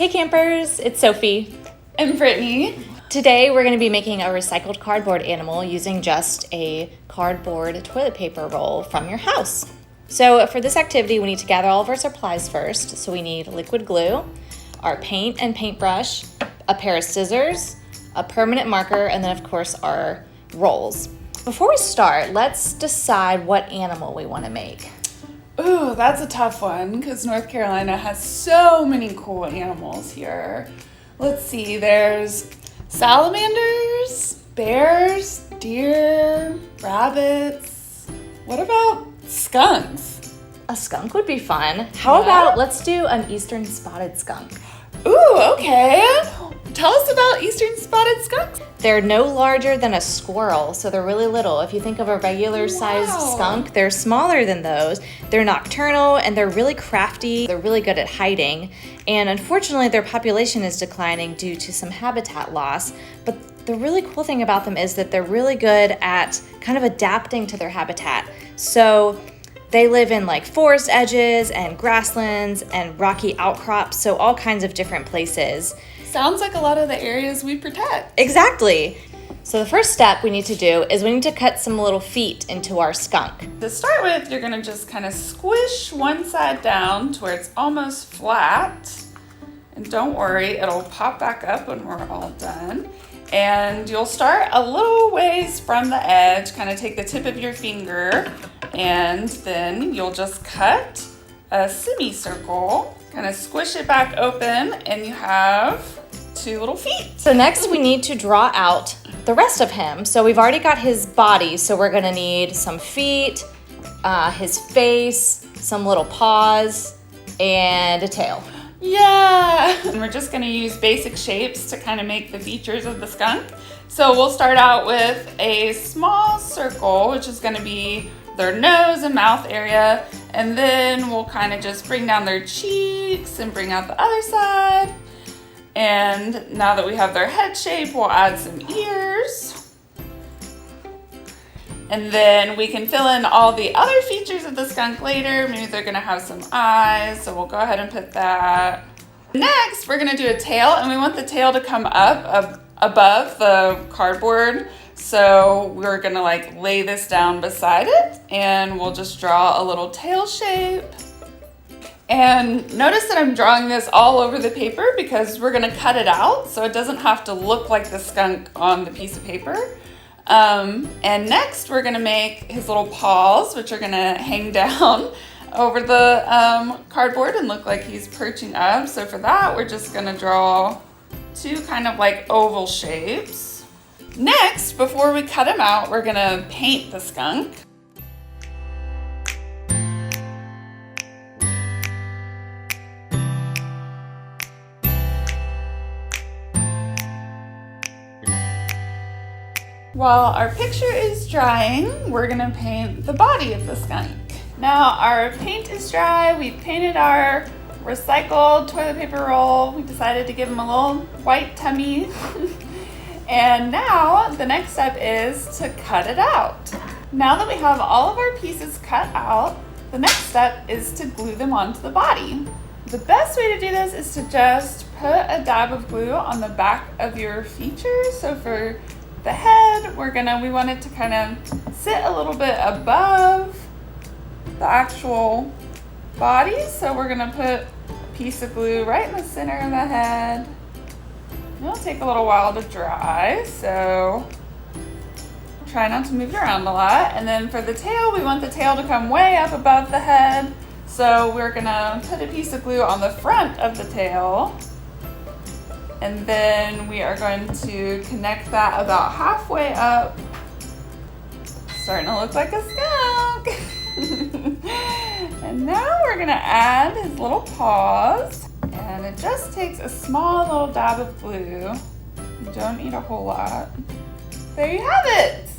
Hey campers, it's Sophie. And Brittany. Today we're going to be making a recycled cardboard animal using just a cardboard toilet paper roll from your house. So for this activity we need to gather all of our supplies first. So we need liquid glue, our paint and paintbrush, a pair of scissors, a permanent marker, and then of course our rolls. Before we start, let's decide what animal we want to make. Ooh, that's a tough one because North Carolina has so many cool animals here. Let's see, there's salamanders, bears, deer, rabbits. What about skunks? A skunk would be fun. How about let's do an eastern spotted skunk? Ooh, okay. Tell us about eastern spotted skunks. They're no larger than a squirrel, so they're really little. If you think of a regular sized skunk, they're smaller than those. They're nocturnal and they're really crafty. They're really good at hiding. And unfortunately, their population is declining due to some habitat loss. But the really cool thing about them is that they're really good at kind of adapting to their habitat. So they live in like forest edges and grasslands and rocky outcrops, so all kinds of different places. Sounds like a lot of the areas we protect. Exactly. So the first step we need to do is we need to cut some little feet into our skunk. To start with, you're gonna just kind of squish one side down to where it's almost flat. And don't worry, it'll pop back up when we're all done. And you'll start a little ways from the edge, kind of take the tip of your finger, and then you'll just cut a semicircle, kind of squish it back open, and you have two little feet. So next we need to draw out the rest of him. So we've already got his body, so we're gonna need some feet, his face, some little paws, and a tail. Yeah! And we're just gonna use basic shapes to kind of make the features of the skunk. So we'll start out with a small circle, which is gonna be their nose and mouth area, and then we'll kind of just bring down their cheeks and bring out the other side. And now that we have their head shape, we'll add some ears. And then we can fill in all the other features of the skunk later. Maybe they're gonna have some eyes, so we'll go ahead and put that. Next, we're gonna do a tail, and we want the tail to come up above the cardboard. So we're gonna like lay this down beside it, and we'll just draw a little tail shape. And notice that I'm drawing this all over the paper because we're gonna cut it out so it doesn't have to look like the skunk on the piece of paper. And next we're gonna make his little paws, which are gonna hang down over the cardboard and look like he's perching up. So for that, we're just gonna draw two kind of like oval shapes. Next, before we cut him out, we're gonna paint the skunk. While our picture is drying, we're gonna paint the body of the skunk. Now our paint is dry, we've painted our recycled toilet paper roll. We decided to give him a little white tummy. And now the next step is to cut it out. Now that we have all of our pieces cut out, the next step is to glue them onto the body. The best way to do this is to just put a dab of glue on the back of your features. So for the head, we want it to kind of sit a little bit above the actual body. So we're gonna put a piece of glue right in the center of the head. It'll take a little while to dry, so try not to move it around a lot. And then for the tail, we want the tail to come way up above the head. So we're gonna put a piece of glue on the front of the tail. And then we are going to connect that about halfway up. Starting to look like a skunk. And now we're gonna add his little paws. And it just takes a small little dab of glue. You don't need a whole lot. There you have it.